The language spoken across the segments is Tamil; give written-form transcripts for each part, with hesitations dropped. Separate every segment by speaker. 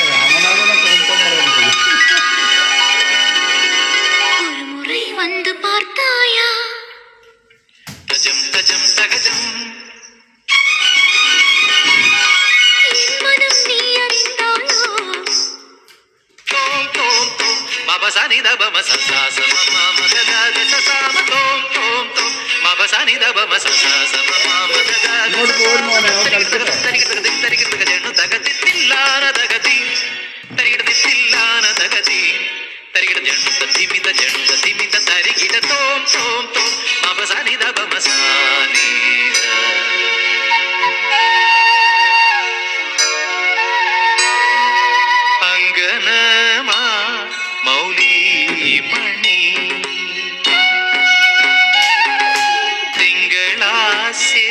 Speaker 1: ராமநாதனை
Speaker 2: ஒரு முறை வந்து பார்த்தாயா
Speaker 3: தஜம் தஜம் தகஜம்
Speaker 2: மனம் நீ அறிந்தாயோ
Speaker 3: தோம் தோம் தோம் மபசனி தபம சசாச மம மகதாத சசாம தோம் தோம் தோம் மபசனி தபம சசாச மம மகதாத தரிகிட தகதி தில்லான தகதி தரிகிட தில்லான தகதி தரிகிட திமித திமித தரிகிட தோம் தோம் தோம் மபசனி தபம சானி அங்கனமா மௌலி மணி ತಿಂಗಳಾಸೆ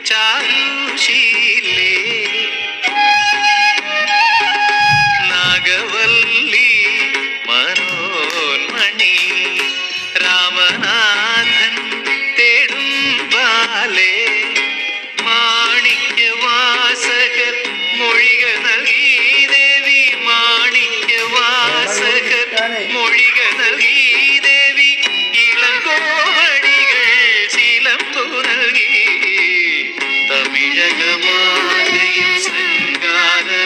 Speaker 3: ಚಾರುಶೀಲೆ ನಾಗವಲ್ಲಿ മനോന്മണി രാമനാഥൻ തേടും ബാലേ മാണിക്യവാസകർ മൊഴിക നൽകി ദേവി മാണിക്യവാസകർ മൊഴിക നൽകി ദേവി ഇളങ്കോവടികൾ ശീലമ്പു നൽകി തമിഴകമാലയും ശൃംഗാരനാടിനി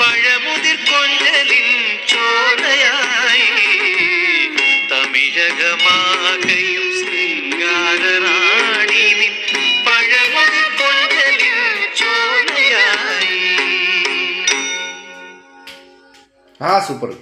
Speaker 3: പഴമുതിർ കൊഞ്ചലിൻ ചോലയായി തമിഴകമാകയും ശൃംഗാരനാടിനി പഴമുതിർ കൊഞ്ചലിൻ ചോലയായി.
Speaker 1: சூப்பர்.